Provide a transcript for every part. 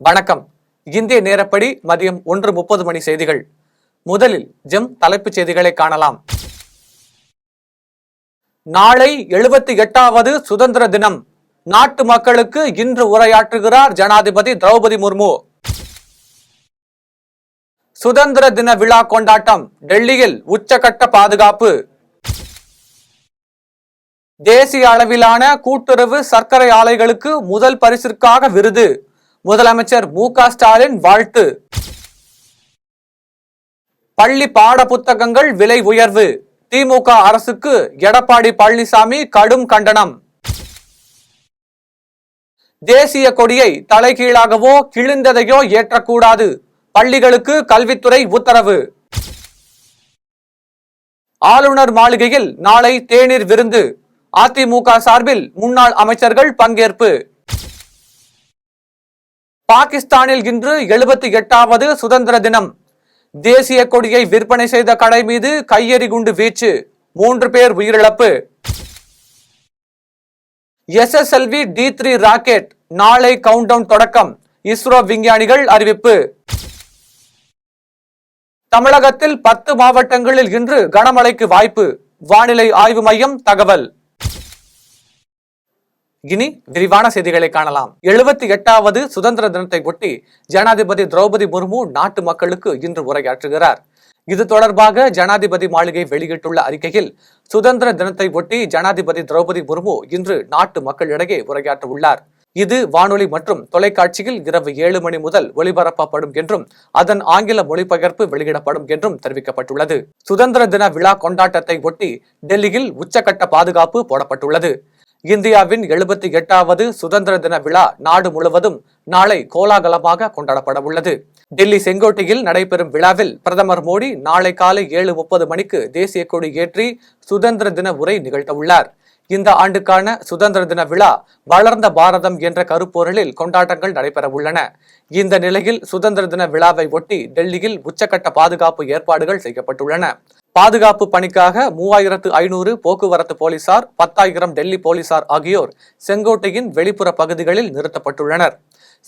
வணக்கம். இந்திய நேரப்படி மதியம் 1:30 மணி செய்திகள். முதலில் தலைப்புச் செய்திகளை காணலாம். நாளை 78வது சுதந்திர தினம். நாட்டு மக்களுக்கு இன்று உரையாற்றுகிறார் ஜனாதிபதி திரௌபதி முர்மு. சுதந்திர தின விழா கொண்டாட்டம். டெல்லியில் உச்சகட்ட பாதுகாப்பு. தேசிய அளவிலான கூட்டுறவு சர்க்கரை ஆலைகளுக்கு முதல் பரிசிற்காக விருது. முதலமைச்சர் மு.க. ஸ்டாலின் வாழ்த்து. பள்ளி பாட புத்தகங்கள் விலை உயர்வு. திமுக அரசுக்கு எடப்பாடி பழனிசாமி கடும் கண்டனம். தேசிய கொடியை தலைகீழாகவோ கிழிந்ததையோ ஏற்றக்கூடாது. பள்ளிகளுக்கு கல்வித்துறை உத்தரவு. ஆளுநர் மாளிகையில் நாளை தேநீர் விருந்து. அதிமுக சார்பில் முன்னாள் அமைச்சர்கள் பங்கேற்பு. பாகிஸ்தானில் இன்று 78வது சுதந்திர தினம். தேசிய கொடியை விற்பனை செய்த கடை மீது கையெறி குண்டு வீச்சு. 3 பேர் உயிரிழப்பு. SSLV D3 ராக்கெட் நாளை கவுண்டவுன் தொடக்கம். இஸ்ரோ விஞ்ஞானிகள் அறிவிப்பு. தமிழகத்தில் 10 மாவட்டங்களில் இன்று கனமழைக்கு வாய்ப்பு. வானிலை ஆய்வு மையம் தகவல். இனி விரிவான செய்திகளை காணலாம். 78வது சுதந்திர தினத்தை ஒட்டி ஜனாதிபதி திரௌபதி முர்மு நாட்டு மக்களுக்கு இன்று உரையாற்றுகிறார். இது தொடர்பாக ஜனாதிபதி மாளிகை வெளியிட்டுள்ள அறிக்கையில், சுதந்திர தினத்தை ஒட்டி ஜனாதிபதி திரௌபதி முர்மு இன்று நாட்டு மக்களிடையே உரையாற்ற உள்ளார். இது வானொலி மற்றும் தொலைக்காட்சியில் இரவு 7 மணி முதல் ஒளிபரப்பப்படும் என்றும் அதன் ஆங்கில மொழிபெயர்ப்பு வெளியிடப்படும் என்றும் தெரிவிக்கப்பட்டுள்ளது. சுதந்திர தின விழா கொண்டாட்டத்தை ஒட்டி டெல்லியில் உச்சகட்ட பாதுகாப்பு போடப்பட்டுள்ளது. இந்தியாவின் 78வது சுதந்திர தின விழா நாடு முழுவதும் நாளை கோலாகலமாக கொண்டாடப்பட உள்ளது. டெல்லி செங்கோட்டையில் நடைபெறும் விழாவில் பிரதமர் மோடி நாளை காலை 7:30 மணிக்கு தேசிய கொடி ஏற்றி சுதந்திர தின உரை நிகழ்த்த உள்ளார். இந்த ஆண்டுக்கான சுதந்திர தின விழா வளர்ந்த பாரதம் என்ற கருப்பொருளில் கொண்டாட்டங்கள் நடைபெற உள்ளன. இந்த நிலையில் சுதந்திர தின விழாவை ஒட்டி டெல்லியில் உச்சகட்ட பாதுகாப்பு ஏற்பாடுகள் செய்யப்பட்டுள்ளன. பாதுகாப்பு பணிக்காக 3500 போக்குவரத்து போலீசார், 10,000 டெல்லி போலீசார் ஆகியோர் செங்கோட்டையின் வெளிப்புற பகுதிகளில் நிறுத்தப்பட்டுள்ளனர்.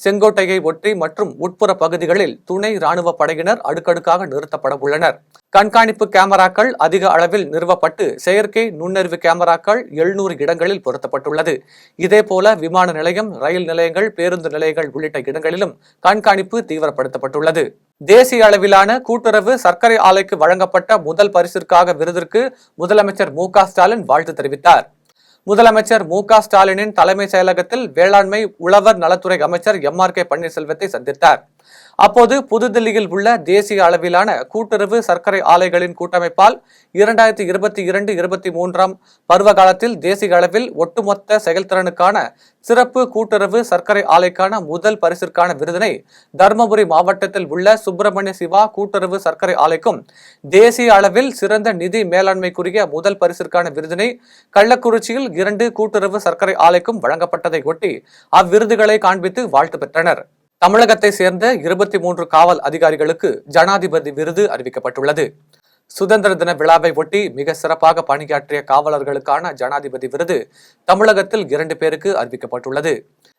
செங்கோட்டையை ஒட்டி மற்றும் உட்புற பகுதிகளில் துணை ராணுவ படையினர் அடுக்கடுக்காக நிறுத்தப்பட உள்ளனர். கண்காணிப்பு கேமராக்கள் அதிக அளவில் நிறுவப்பட்டு செயற்கை நுண்ணறிவு கேமராக்கள் 700 இடங்களில் பொருத்தப்பட்டுள்ளது. இதேபோல விமான நிலையம், ரயில் நிலையங்கள், பேருந்து நிலையங்கள் உள்ளிட்ட இடங்களிலும் கண்காணிப்பு தீவிரப்படுத்தப்பட்டுள்ளது. தேசிய அளவிலான கூட்டுறவு சர்க்கரை ஆலைக்கு வழங்கப்பட்ட முதல் பரிசிற்காக விருதிற்கு முதலமைச்சர் மு.க. ஸ்டாலின் வாழ்த்து தெரிவித்தார். முதலமைச்சர் மு.க. ஸ்டாலினின் தலைமை செயலகத்தில் வேளாண்மை உழவர் நலத்துறை அமைச்சர் M.R.K. பன்னீர்செல்வத்தை சந்தித்தார். அப்போது புதுதில்லியில் உள்ள தேசிய அளவிலான கூட்டுறவு சர்க்கரை ஆலைகளின் கூட்டமைப்பால் 2022-23 பருவ காலத்தில் தேசிய அளவில் ஒட்டுமொத்த செயல்திறனுக்கான சிறப்பு கூட்டுறவு சர்க்கரை ஆலைக்கான முதல் பரிசிற்கான விருதினை தர்மபுரி மாவட்டத்தில் உள்ள சுப்பிரமணிய சிவா கூட்டுறவு சர்க்கரை ஆலைக்கும், தேசிய அளவில் சிறந்த நிதி மேலாண்மைக்குரிய முதல் பரிசிற்கான விருதினை கள்ளக்குறிச்சியில் 2 கூட்டுறவு சர்க்கரை ஆலைக்கும் வழங்கப்பட்டதை ஒட்டி அவ்விருதுகளை காண்பித்து வாழ்த்து பெற்றனர். தமிழகத்தை சேர்ந்த 23 காவல் அதிகாரிகளுக்கு ஜனாதிபதி விருது அறிவிக்கப்பட்டுள்ளது. சுதந்திர தின விழாவை ஒட்டி மிக சிறப்பாக பணியாற்றிய காவலர்களுக்கான ஜனாதிபதி விருது தமிழகத்தில் 2 பேருக்கு அறிவிக்கப்பட்டுள்ளது.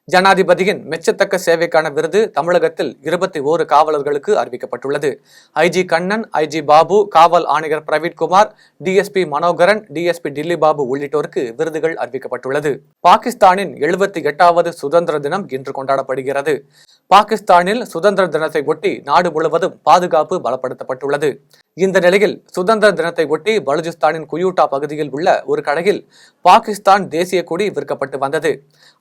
ஜனாதிபதியின் மெச்சத்தக்க சேவைக்கான விருது தமிழகத்தில் 21 காவலர்களுக்கு அறிவிக்கப்பட்டுள்ளது. IG கண்ணன், IG பாபு, காவல் ஆணையர் பிரவீன்குமார், DSP மனோகரன், DSP டில்லி பாபு உள்ளிட்டோருக்கு விருதுகள் அறிவிக்கப்பட்டுள்ளது. பாகிஸ்தானின் 78வது சுதந்திர தினம் இன்று கொண்டாடப்படுகிறது. பாகிஸ்தானில் சுதந்திர தினத்தை ஒட்டி நாடு முழுவதும் பாதுகாப்பு பலப்படுத்தப்பட்டுள்ளது. இந்த நிலையில் சுதந்திர தினத்தை ஒட்டி பலுஜிஸ்தானின் குயூட்டா பகுதியில் உள்ள ஒரு கடையில் பாகிஸ்தான் தேசிய கொடி விற்கப்பட்டு வந்தது.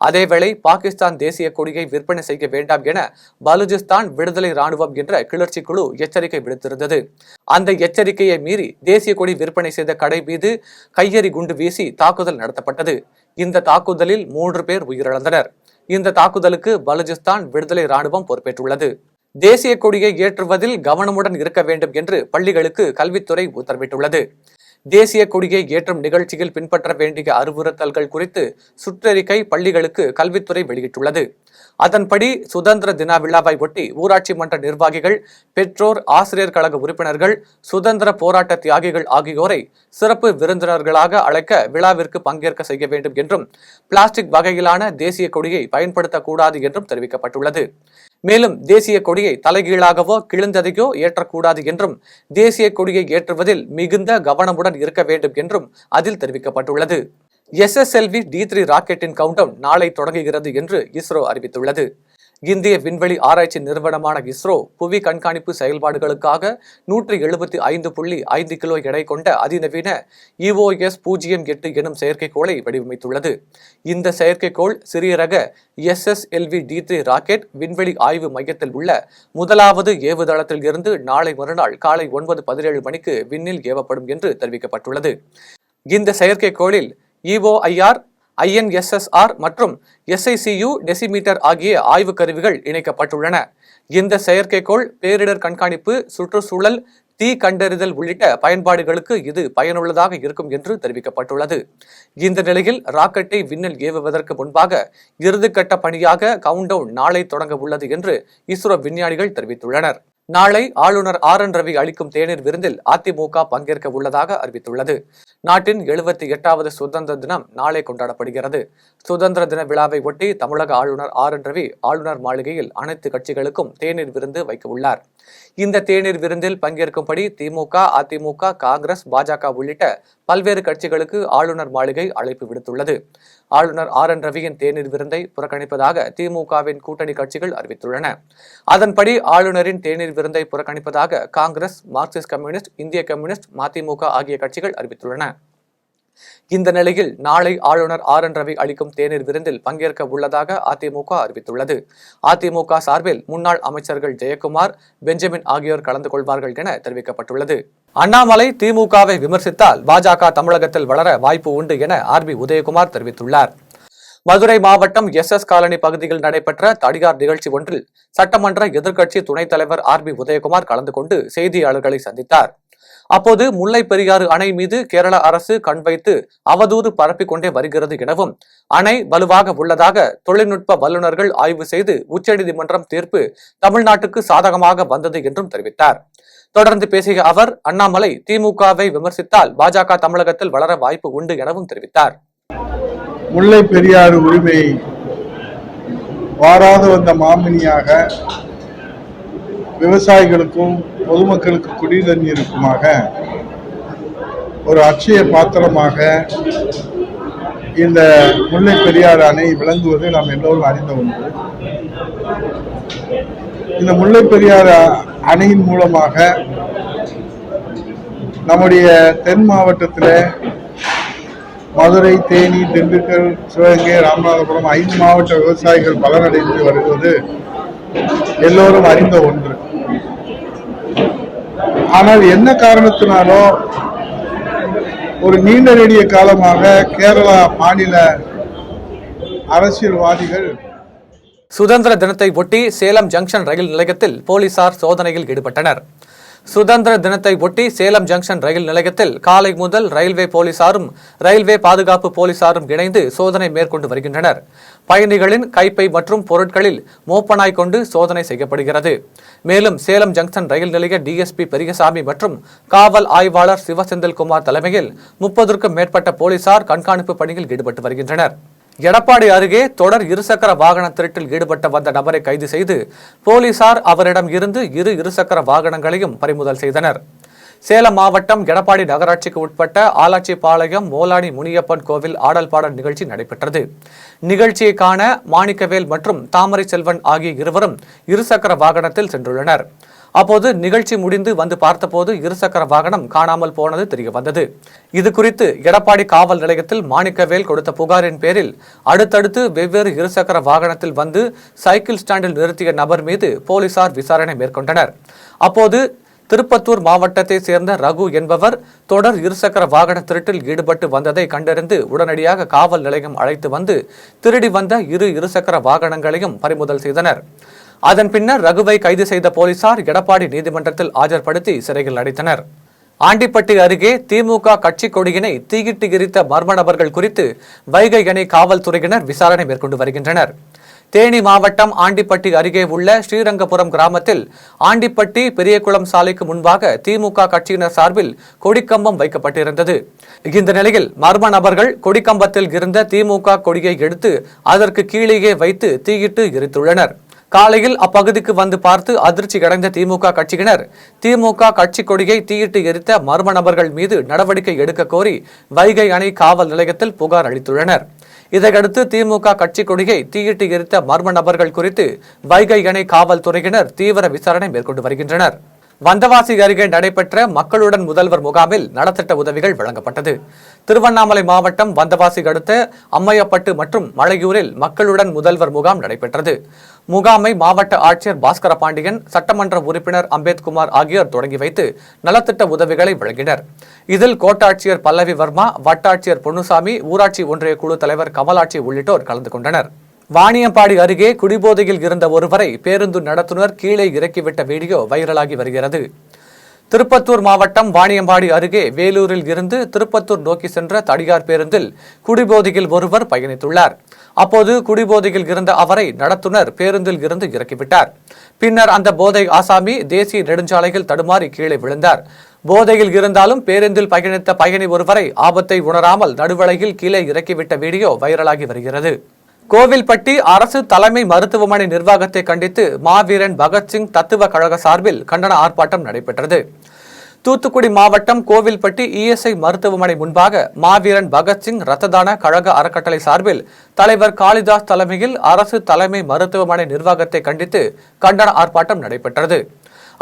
அதேவேளை பாகிஸ்தான் தேசிய கொடியை விற்பனை செய்ய வேண்டாம் என பலுஜிஸ்தான் விடுதலை ராணுவம் என்ற கிளர்ச்சி குழு எச்சரிக்கை விடுத்திருந்தது. அந்த எச்சரிக்கையை மீறி தேசிய கொடி விற்பனை செய்த கடை மீது கையெறி குண்டு வீசி தாக்குதல் நடத்தப்பட்டது. இந்த தாக்குதலில் 3 பேர் உயிரிழந்தனர். இந்த தாக்குதலுக்கு பலுஜிஸ்தான் விடுதலை ராணுவம் பொறுப்பேற்றுள்ளது. தேசிய கொடியை ஏற்றுவதில் கவனமுடன் இருக்க வேண்டும் என்று பள்ளிகளுக்கு கல்வித்துறை உத்தரவிட்டுள்ளது. தேசிய கொடியை ஏற்றும் நிகழ்ச்சியில் பின்பற்ற வேண்டிய அறிவுறுத்தல்கள் குறித்து சுற்றறிக்கை பள்ளிகளுக்கு கல்வித்துறை வெளியிட்டுள்ளது. அதன்படி சுதந்திர தின விழாவை ஒட்டி ஊராட்சி மன்ற நிர்வாகிகள், பெற்றோர், ஆசிரியர் கழக உறுப்பினர்கள், சுதந்திர போராட்ட தியாகிகள் ஆகியோரை சிறப்பு விருந்தினர்களாக அழைக்க விழாவிற்கு பங்கேற்க செய்ய வேண்டும் என்றும், பிளாஸ்டிக் வகையிலான தேசிய கொடியை பயன்படுத்தக்கூடாது என்றும் தெரிவிக்கப்பட்டுள்ளது. மேலும் தேசிய கொடியை தலைகீழாகவோ கிழிந்ததையோ ஏற்றக்கூடாது என்றும், தேசிய கொடியை ஏற்றுவதில் மிகுந்த கவனமுடன் இருக்க வேண்டும் என்றும் அதில் தெரிவிக்கப்பட்டுள்ளது. SSLV D3 ராக்கெட்டின் கவுண்டவுன் நாளை தொடங்குகிறது என்று இஸ்ரோ அறிவித்துள்ளது. இந்திய விண்வெளி ஆராய்ச்சி நிறுவனமான இஸ்ரோ புவி கண்காணிப்பு செயல்பாடுகளுக்காக 175.5 கிலோ எடை கொண்ட அதிநவீன EOS-08 எனும் செயற்கைக்கோளை வடிவமைத்துள்ளது. இந்த செயற்கைக்கோள் சிறிய ரக SSLV D3 ராக்கெட் விண்வெளி ஆய்வு மையத்தில் உள்ள முதலாவது ஏவுதளத்தில் இருந்து நாளை மறுநாள் காலை 9:17 மணிக்கு விண்ணில் ஏவப்படும் என்று தெரிவிக்கப்பட்டுள்ளது. இந்த செயற்கைக்கோளில் EOIR, INSSR மற்றும் SICU டெசிமீட்டர் ஆகிய ஆய்வு கருவிகள் இணைக்கப்பட்டுள்ளன. இந்த செயற்கைக்கோள் பேரிடர் கண்காணிப்பு, சுற்றுச்சூழல், தீ கண்டறிதல் உள்ளிட்ட பயன்பாடுகளுக்கு இது பயனுள்ளதாக இருக்கும் என்று தெரிவிக்கப்பட்டுள்ளது. இந்த நிலையில் ராக்கெட்டை விண்ணில் ஏவுவதற்கு முன்பாக இறுதிக்கட்ட பணியாக கவுண்டவுன் நாளை தொடங்க உள்ளது என்று இஸ்ரோ விஞ்ஞானிகள் தெரிவித்துள்ளனர். நாளை ஆளுநர் RN ரவி அளிக்கும் தேநீர் விருந்தில் அதிமுக பங்கேற்க உள்ளதாக அறிவித்துள்ளது. நாட்டின் 78வது சுதந்திர தினம் நாளை கொண்டாடப்படுகிறது. சுதந்திர தின விழாவை ஒட்டி தமிழக ஆளுநர் RN ரவி ஆளுநர் மாளிகையில் அனைத்து கட்சிகளுக்கும் தேநீர் விருந்து வைக்க உள்ளார். இந்த தேநீர் விருந்தில் பங்கேற்கும்படி திமுக, அதிமுக, காங்கிரஸ், பாஜக உள்ளிட்ட பல்வேறு கட்சிகளுக்கு ஆளுநர் மாளிகை அழைப்பு விடுத்துள்ளது. ஆளுநர் RN ரவியின் தேநீர் விருந்தை புறக்கணிப்பதாக திமுகவின் கூட்டணி கட்சிகள் அறிவித்துள்ளன. அதன்படி ஆளுநரின் தேநீர் விருந்தை புறக்கணிப்பதாக காங்கிரஸ், மார்க்சிஸ்ட் கம்யூனிஸ்ட், இந்திய கம்யூனிஸ்ட், மதிமுக ஆகிய கட்சிகள் அறிவித்துள்ளன. இந்த நிலையில் நாளை ஆளுநர் RN ரவி அளிக்கும் தேநீர் விருந்தில் பங்கேற்க உள்ளதாக அதிமுக அறிவித்துள்ளது. அதிமுக சார்பில் முன்னாள் அமைச்சர்கள் ஜெயக்குமார், பெஞ்சமின் ஆகியோர் கலந்து கொள்வார்கள் என தெரிவிக்கப்பட்டுள்ளது. அண்ணாமலை திமுகவை விமர்சித்தால் பாஜக தமிழகத்தில் வளர வாய்ப்பு உண்டு என RB உதயகுமார் தெரிவித்துள்ளார். மதுரை மாவட்டம் SS காலனி பகுதியில் நடைபெற்ற தடியார் நிகழ்ச்சி ஒன்றில் சட்டமன்ற எதிர்க்கட்சி துணைத் தலைவர் RB உதயகுமார் கலந்து கொண்டு செய்தியாளர்களை சந்தித்தார். அப்போது முல்லை பெரியாறு அணை மீது கேரள அரசு கண் வைத்து அவதூறு பரப்பிக் கொண்டே வருகிறது எனவும், அணை வலுவாக உள்ளதாக தொழில்நுட்ப வல்லுநர்கள் ஆய்வு செய்து உச்சநீதிமன்றம் தீர்ப்பு தமிழ்நாட்டுக்கு சாதகமாக வந்தது என்றும் தெரிவித்தார். தொடர்ந்து பேசிய அவர், அண்ணாமலை திமுகவை விமர்சித்தால் பாஜக தமிழகத்தில் வளர வாய்ப்பு உண்டு எனவும் தெரிவித்தார். முல்லை பெரியாறு உரிமை வாராது வந்த மாமணியாக விவசாயிகளுக்கும் பொதுமக்களுக்கு குடிநீர் நீருக்குமாக ஒரு அட்சய பாத்திரமாக இந்த முல்லை பெரியாறு அணை விளங்குவது நாம் எல்லோரும் அறிந்த ஒன்று. இந்த முல்லை பெரியாறு அணையின் மூலமாக நம்முடைய தென் மாவட்டத்தில் மதுரை, தேனி, திண்டுக்கல், சிவகங்கை, ராமநாதபுரம் 5 மாவட்ட விவசாயிகள் பலனடைந்து வருவது எல்லோரும் அறிந்த ஒன்று. ஆனால் என்ன காரணத்தினாலோ ஒரு நீண்ட நெடிய காலமாக கேரளா மாநில அரசியல்வாதிகள் சுதந்திர தினத்தை ஒட்டி சேலம் ஜங்ஷன் ரயில் நிலையத்தில் போலீசார் சோதனையில் ஈடுபட்டனர். சுதந்திர தினத்தை ஒட்டி சேலம் ஜங்ஷன் ரயில் நிலையத்தில் காலை முதல் ரயில்வே போலீசாரும் ரயில்வே பாதுகாப்பு போலீசாரும் இணைந்து சோதனை மேற்கொண்டு வருகின்றனர். பயணிகளின் கைப்பை மற்றும் பொருட்களில் மோப்பனாய் கொண்டு சோதனை செய்யப்படுகிறது. மேலும் சேலம் ஜங்ஷன் ரயில் நிலைய DSP பெரியசாமி மற்றும் காவல் ஆய்வாளர் சிவசெந்தில்குமார் தலைமையில் 30க்கும் மேற்பட்ட போலீசார் கண்காணிப்பு பணியில் ஈடுபட்டு வருகின்றனர். எடப்பாடி அருகே தொடர் இருசக்கர வாகன திருட்டில் ஈடுபட்ட வந்த நபரை கைது செய்து போலீசார் அவரிடம் இருந்து 2 இருசக்கர வாகனங்களையும் பறிமுதல் செய்தனர். சேலம் மாவட்டம் எடப்பாடி நகராட்சிக்கு உட்பட்ட ஆலாச்சிபாளையம் மோலானி முனியப்பன் கோவில் ஆடல் பாடல் நிகழ்ச்சி நடைபெற்றது. நிகழ்ச்சியை காண மாணிக்கவேல் மற்றும் தாமரை செல்வன் ஆகிய இருவரும் இருசக்கர வாகனத்தில் சென்றுள்ளனர். அப்போது நிகழ்ச்சி முடிந்து வந்து பார்த்தபோது இருசக்கர வாகனம் காணாமல் போனது தெரியவந்தது. இது குறித்து எடப்பாடி காவல் நிலையத்தில் மாணிக்கவேல் கொடுத்த புகாரின் பேரில் அடுத்தடுத்து வெவ்வேறு இருசக்கர வாகனத்தில் வந்து சைக்கிள் ஸ்டாண்டில் நிறுத்திய நபர் மீது போலீசார் விசாரணை மேற்கொண்டனர். அப்போது திருப்பத்தூர் மாவட்டத்தை சேர்ந்த ரகு என்பவர் தொடர் இருசக்கர வாகன திருட்டில் ஈடுபட்டு வந்ததை கண்டறிந்து உடனடியாக காவல் நிலையம் அழைத்து வந்து திருடி வந்த 2 இருசக்கர வாகனங்களையும் பறிமுதல் செய்தனர். அதன் பின்னர் ரகுவை கைது செய்த போலீசார் எடப்பாடி நீதிமன்றத்தில் ஆஜர்படுத்தி சிறையில் அடைத்தனர். ஆண்டிப்பட்டி அருகே திமுக கட்சி கொடியினை தீயிட்டு எரித்த மர்ம நபர்கள் குறித்து வைகை அணை காவல்துறையினர் விசாரணை மேற்கொண்டு வருகின்றனர். தேனி மாவட்டம் ஆண்டிப்பட்டி அருகே உள்ள ஸ்ரீரங்கபுரம் கிராமத்தில் ஆண்டிப்பட்டி பெரியகுளம் சாலைக்கு முன்பாக திமுக கட்சியினர் சார்பில் கொடிக்கம்பம் வைக்கப்பட்டிருந்தது. இந்த நிலையில் மர்ம நபர்கள் கொடிக்கம்பத்தில் இருந்த திமுக கொடியை எடுத்து அதற்கு கீழேயே வைத்து தீயிட்டு எரித்துள்ளனர். காலையில் அப்பகுதிக்கு வந்து பார்த்து அதிர்ச்சி அடைந்த திமுக கட்சியினர் திமுக கட்சி கொடியை தீயிட்டு எரித்த மர்ம நபர்கள் மீது நடவடிக்கை எடுக்க கோரி வைகை அணை காவல் நிலையத்தில் புகார் அளித்துள்ளனர். இதையடுத்து திமுக கட்சி கொடியை தீயிட்டு எரித்த மர்ம நபர்கள் குறித்து வைகை அணை காவல்துறையினர் தீவிர விசாரணை மேற்கொண்டு வருகின்றனர். வந்தவாசி அருகே நடைபெற்ற மக்களுடன் முதல்வர் முகாமில் நலத்திட்ட உதவிகள் வழங்கப்பட்டது. திருவண்ணாமலை மாவட்டம் வந்தவாசி அடுத்த அம்மையப்பட்டு மற்றும் மலையூரில் மக்களுடன் முதல்வர் முகாம் நடைபெற்றது. முகாமை மாவட்ட ஆட்சியர் பாஸ்கர பாண்டியன், சட்டமன்ற உறுப்பினர் அம்பேத்குமார் ஆகியோர் தொடங்கி வைத்து நலத்திட்ட உதவிகளை வழங்கினர். இதில் கோட்டாட்சியர் பல்லவி வர்மா, வட்டாட்சியர் பொன்னுசாமி, ஊராட்சி ஒன்றிய குழு தலைவர் கமலாட்சி உள்ளிட்டோர் கலந்து கொண்டனர். வாணியம்பாடி அருகே குடிபோதையில் இருந்த ஒருவரை பேருந்து நடத்துனர் கீழே இறக்கிவிட்ட வீடியோ வைரலாகி வருகிறது. திருப்பத்தூர் மாவட்டம் வாணியம்பாடி அருகே வேலூரில் இருந்து திருப்பத்தூர் நோக்கி சென்ற தனியார் பேருந்தில் குடிபோதையில் ஒருவர் பயணித்துள்ளார். அப்போது குடிபோதையில் இருந்த அவரை நடத்துனர் பேருந்தில் இருந்து இறக்கிவிட்டார். பின்னர் அந்த போதை ஆசாமி தேசிய நெடுஞ்சாலையில் தடுமாறி கீழே விழுந்தார். போதையில் இருந்தாலும் பேருந்தில் பயணித்த பயணி ஒருவரை ஆபத்தை உணராமல் நடுவளையில் கீழே இறக்கிவிட்ட வீடியோ வைரலாகி வருகிறது. கோவில்பட்டி அரசு தலைமை மருத்துவமனை நிர்வாகத்தை கண்டித்து மாவீரன் பகத்சிங் தத்துவ கழக சார்பில் கண்டன ஆர்ப்பாட்டம் நடைபெற்றது. தூத்துக்குடி மாவட்டம் கோவில்பட்டி இஎஸ்ஐ மருத்துவமனை முன்பாக மாவீரன் பகத்சிங் இரத்த தான கழக அறக்கட்டளை சார்பில் தலைவர் காளிதாஸ் தலைமையில் அரசு தலைமை மருத்துவமனை நிர்வாகத்தை கண்டித்து கண்டன ஆர்ப்பாட்டம் நடைபெற்றது.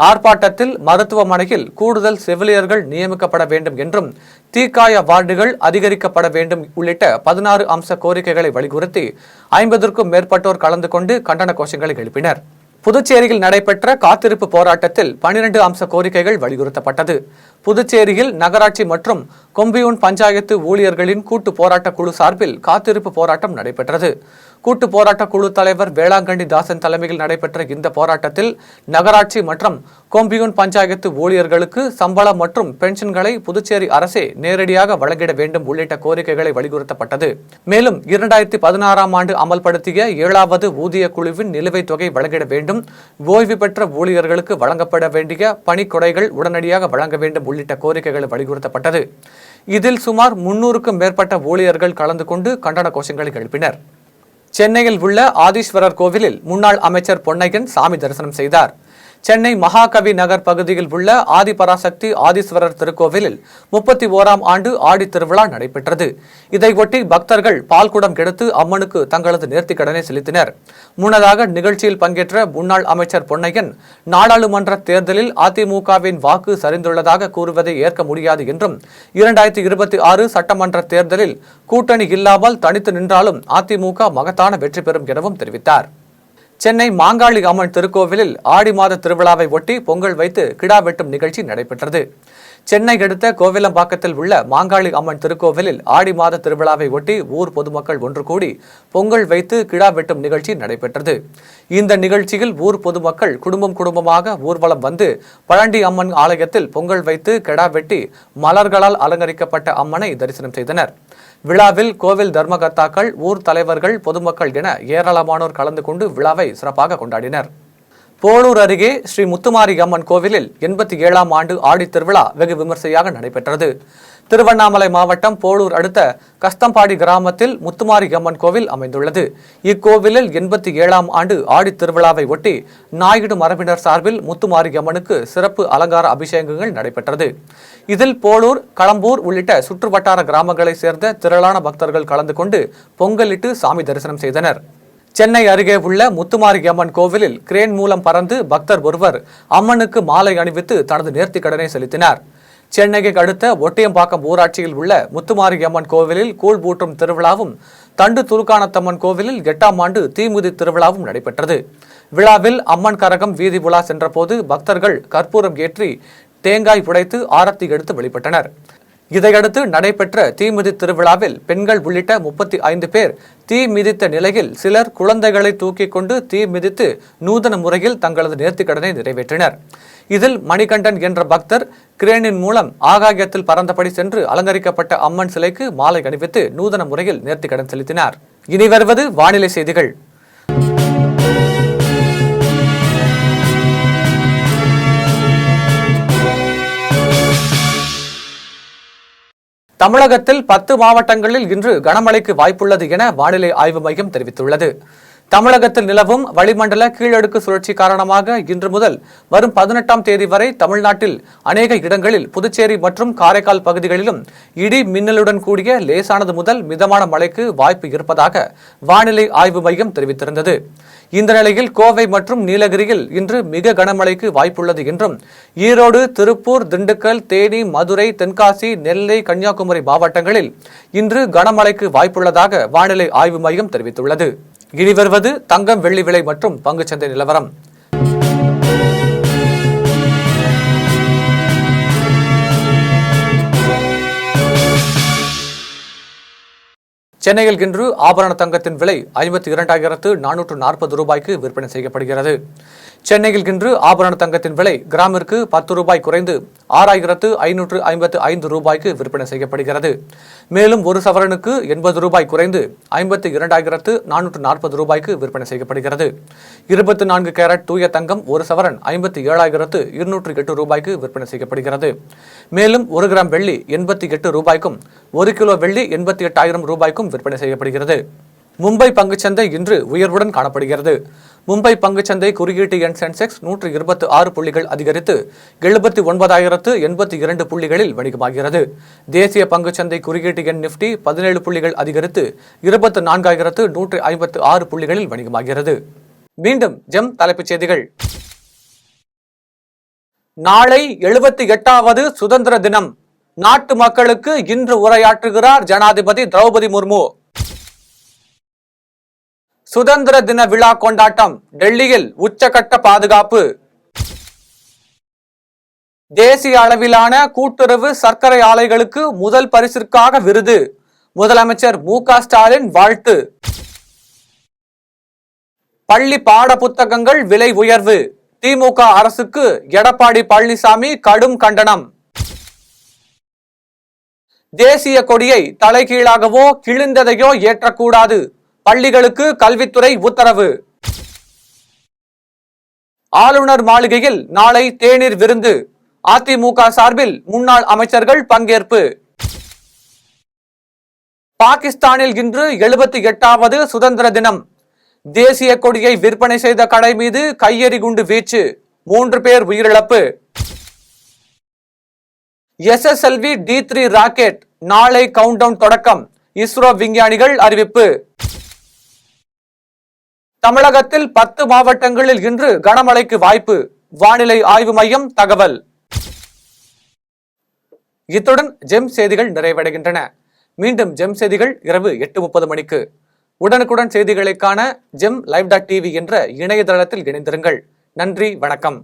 ஆர்ப்பாட்டத்தில் மருத்துவமனையில் கூடுதல் செவிலியர்கள் நியமிக்கப்பட வேண்டும் என்றும் தீக்காய வார்டுகள் அதிகரிக்கப்பட வேண்டும் உள்ளிட்ட 16 அம்ச கோரிக்கைகளை வலியுறுத்தி 50க்கும் மேற்பட்டோர் கலந்து கொண்டு கண்டன கோஷங்களை எழுப்பினர். புதுச்சேரியில் நடைபெற்ற காத்திருப்பு போராட்டத்தில் 12 அம்ச கோரிக்கைகள் வலியுறுத்தப்பட்டது. புதுச்சேரியில் நகராட்சி மற்றும் கொம்பியூன் பஞ்சாயத்து ஊழியர்களின் கூட்டு போராட்ட குழு சார்பில் காத்திருப்பு போராட்டம் நடைபெற்றது. கூட்டு போராட்ட குழு தலைவர் வேளாங்கண்ணி தாசன் தலைமையில் நடைபெற்ற இந்த போராட்டத்தில் நகராட்சி மற்றும் கொம்பியூன் பஞ்சாயத்து ஊழியர்களுக்கு சம்பளம் மற்றும் பென்ஷன்களை புதுச்சேரி அரசே நேரடியாக வழங்கிட வேண்டும் உள்ளிட்ட கோரிக்கைகளை வலியுறுத்தப்பட்டது. மேலும் 2016ஆம் ஆண்டு அமல்படுத்திய 7வது ஊதிய குழுவின் நிலுவைத் தொகை வழங்கிட வேண்டும், ஓய்வு பெற்ற ஊழியர்களுக்கு வழங்கப்பட வேண்டிய பணிக்கொடைகள் உடனடியாக வழங்க வேண்டும் உள்ளிட்ட கோரிக்கைகள் வலியுறுத்தப்பட்டது. இதில் சுமார் 300க்கும் மேற்பட்ட ஊழியர்கள் கலந்து கொண்டு கண்டன கோஷங்களை எழுப்பினர். சென்னையில் உள்ள ஆதீஸ்வரர் கோவிலில் முன்னாள் அமைச்சர் பொன்னையன் சாமி தரிசனம் செய்தார். சென்னை மகாகவி நகர் பகுதியில் உள்ள ஆதிபராசக்தி ஆதீஸ்வரர் திருக்கோவிலில் 31ஆம் ஆண்டு ஆடி திருவிழா நடைபெற்றது. இதையொட்டி பக்தர்கள் பால்குடம் எடுத்து அம்மனுக்கு தங்களது நேர்த்திக்கடனை செலுத்தினர். முன்னதாக நிகழ்ச்சியில் பங்கேற்ற முன்னாள் அமைச்சர் பொன்னையன், நாடாளுமன்ற தேர்தலில் அதிமுகவின் வாக்கு சரிந்துள்ளதாக கூறுவதை ஏற்க முடியாது என்றும் 2026 சட்டமன்ற தேர்தலில் கூட்டணி இல்லாமல் தனித்து நின்றாலும் அதிமுக மகத்தான வெற்றி பெறும் எனவும் தெரிவித்தார். சென்னை மாங்காளி அம்மன் திருக்கோவிலில் ஆடி மாத திருவிழாவை ஒட்டி பொங்கல் வைத்து கிடா வெட்டும் நிகழ்ச்சி நடைபெற்றது. சென்னை அடுத்த கோவிலம்பாக்கத்தில் உள்ள மாங்காளி அம்மன் திருக்கோவிலில் ஆடி மாத திருவிழாவை ஒட்டி ஊர் பொதுமக்கள் ஒன்று கூடி பொங்கல் வைத்து கிடா வெட்டும் நிகழ்ச்சி நடைபெற்றது. இந்த நிகழ்ச்சியில் ஊர் பொதுமக்கள் குடும்பமாக ஊர்வலம் வந்து பழண்டி அம்மன் ஆலயத்தில் பொங்கல் வைத்து கிடா வெட்டி மலர்களால் அலங்கரிக்கப்பட்ட அம்மனை தரிசனம் செய்தனர். விழாவில் கோவில் தர்மகர்த்தாக்கள், ஊர் தலைவர்கள், பொதுமக்கள் என ஏராளமானோர் கலந்து கொண்டு விழாவை சிறப்பாக கொண்டாடினர். போளூர் அருகே ஸ்ரீ முத்துமாரி அம்மன் கோவிலில் 87ஆம் ஆண்டு ஆடி திருவிழா வெகு விமர்சையாக நடைபெற்றது. திருவண்ணாமலை மாவட்டம் போளூர் அடுத்த கஸ்தம்பாடி கிராமத்தில் முத்துமாரி அம்மன் கோவில் அமைந்துள்ளது. இக்கோவிலில் 87ஆம் ஆண்டு ஆடி திருவிழாவை ஒட்டி நாயுடு மரபினர் சார்பில் முத்துமாரி அம்மனுக்கு சிறப்பு அலங்கார அபிஷேகங்கள் நடைபெற்றது. இதில் போளூர், களம்பூர் உள்ளிட்ட சுற்றுவட்டார கிராமங்களை சேர்ந்த திரளான பக்தர்கள் கலந்து கொண்டு பொங்கலிட்டு சாமி தரிசனம் செய்தனர். சென்னை அருகே உள்ள முத்துமாரி அம்மன் கோவிலில் கிரேன் மூலம் பறந்து பக்தர் ஒருவர் அம்மனுக்கு மாலை அணிவித்து தனது நேர்த்திக்கடனை செலுத்தினார். சென்னையை அடுத்த ஒட்டியம்பாக்கம் ஊராட்சியில் உள்ள முத்துமாரி அம்மன் கோவிலில் கூழ்பூட்டும் திருவிழாவும், தண்டு துருக்கானத்தம்மன் கோவிலில் 8ஆம் ஆண்டு தீமிதி திருவிழாவும் நடைபெற்றது. விழாவில் அம்மன் கரகம் வீதி உலா சென்றபோது பக்தர்கள் கற்பூரம் ஏற்றி தேங்காய் உடைத்து ஆரத்தி எடுத்து வழிபட்டனர். இதையடுத்து நடைபெற்ற தீமிதி திருவிழாவில் பெண்கள் உள்ளிட்ட 35 பேர் தீ மிதித்த நிலையில் சிலர் குழந்தைகளை தூக்கிக் கொண்டு தீ மிதித்து நூதன முறையில் தங்களது நேர்த்திக்கடனை நிறைவேற்றினர். இதில் மணிகண்டன் என்ற பக்தர் கிரேனின் மூலம் ஆகாயத்தில் பறந்தபடி சென்று அலங்கரிக்கப்பட்ட அம்மன் சிலைக்கு மாலை அணிவித்து நூதன முறையில் நேர்த்திக்கடன் செலுத்தினார். இனி வருவது வானிலை செய்திகள். தமிழகத்தில் 10 மாவட்டங்களில் இன்று கனமழைக்கு வாய்ப்புள்ளது என வானிலை ஆய்வு மையம் தெரிவித்துள்ளது. தமிழகத்தில் நிலவும் வளிமண்டல கீழடுக்கு சுழற்சி காரணமாக இன்று முதல் வரும் 18ஆம் தேதி வரை தமிழ்நாட்டில் அநேக இடங்களில் புதுச்சேரி மற்றும் காரைக்கால் பகுதிகளிலும் இடி மின்னலுடன் கூடிய லேசானது முதல் மிதமான மழைக்கு வாய்ப்பு இருப்பதாக வானிலை ஆய்வு மையம் தெரிவித்திருந்தது. இந்த நிலையில் கோவை மற்றும் நீலகிரியில் இன்று மிக கனமழைக்கு வாய்ப்புள்ளது என்றும், ஈரோடு, திருப்பூர், திண்டுக்கல், தேனி, மதுரை, தென்காசி, நெல்லை, கன்னியாகுமரி மாவட்டங்களில் இன்று கனமழைக்கு வாய்ப்புள்ளதாக வானிலை ஆய்வு மையம் தெரிவித்துள்ளது. இனி வருவது தங்கம், வெள்ளி விலை மற்றும் பங்குச்சந்தை நிலவரம். சென்னையில் இன்று ஆபரண தங்கத்தின் விலை 52,440 ரூபாய்க்கு விற்பனை செய்யப்படுகிறது. சென்னையில் இன்று ஆபரண தங்கத்தின் விலை கிராமிற்கு 10 ரூபாய் குறைந்து 6,555 ரூபாய்க்கு விற்பனை செய்யப்படுகிறது. மேலும் ஒரு சவரனுக்கு 80 ரூபாய் குறைந்து 52,440 ரூபாய்க்கு விற்பனை செய்யப்படுகிறது. 24 கேரட் தூய தங்கம் ஒரு சவரன் 57,208 ரூபாய்க்கு விற்பனை செய்யப்படுகிறது. மேலும் 1 கிராம் வெள்ளி 88 ரூபாய்க்கும் 1 கிலோ வெள்ளி 88,000 ரூபாய்க்கும் விற்பனை செய்யப்படுகிறது. மும்பை பங்குச்சந்தை இன்று உயர்வுடன் காணப்படுகிறது. மும்பை பங்குச்சந்தை குறியீட்டு எண் சென்செக்ஸ் 126 புள்ளிகள் அதிகரித்து 79,082 புள்ளிகளில் வணிகமாகிறது. தேசிய பங்குச்சந்தை குறியீட்டு எண் நிப்டி 17 புள்ளிகள் அதிகரித்து 24,156 புள்ளிகளில் வணிகமாகிறது. மீண்டும் ஜெம் தலைப்புச் செய்திகள். நாளை 78வது சுதந்திர தினம். நாட்டு மக்களுக்கு இன்று உரையாற்றுகிறார் ஜனாதிபதி திரௌபதி முர்மு. சுதந்திர தின விழா கொண்டாட்டம். டெல்லியில் உச்சகட்ட பாதுகாப்பு. தேசிய அளவிலான கூட்டுறவு சர்க்கரை ஆலைகளுக்கு முதல் பரிசிற்காக விருது. முதலமைச்சர் மு.க. ஸ்டாலின் வாழ்த்து. பள்ளி பாட புத்தகங்கள் விலை உயர்வு. திமுக அரசுக்கு எடப்பாடி பழனிசாமி கடும் கண்டனம். தேசிய கொடியை தலைகீழாகவோ கிழிந்ததையோ ஏற்றக்கூடாது. பள்ளிகளுக்கு கல்வித்துறை உத்தரவு. ஆளுநர் மாளிகையில் நாளை தேநீர் விருந்து. அதிமுக சார்பில் முன்னாள் அமைச்சர்கள் பங்கேற்பு. பாகிஸ்தானில் இன்று 78வது சுதந்திர தினம். தேசிய கொடியை விற்பனை செய்த கடை மீது கையெறி குண்டு வீச்சு. 3 பேர் உயிரிழப்பு. SSLV D3 ராக்கெட் நாளை கவுண்டவுன் தொடக்கம். இஸ்ரோ விஞ்ஞானிகள் அறிவிப்பு. தமிழகத்தில் 10 மாவட்டங்களில் இன்று கனமழைக்கு வாய்ப்பு. வானிலை ஆய்வு மையம் தகவல். இத்துடன் ஜெம் செய்திகள் நிறைவடைகின்றன. மீண்டும் ஜெம் செய்திகள் இரவு 8:30 மணிக்கு. உடனுக்குடன் செய்திகளை காண ஜெம் live.tv என்ற இணையதளத்தில் இணைந்திருங்கள். நன்றி, வணக்கம்.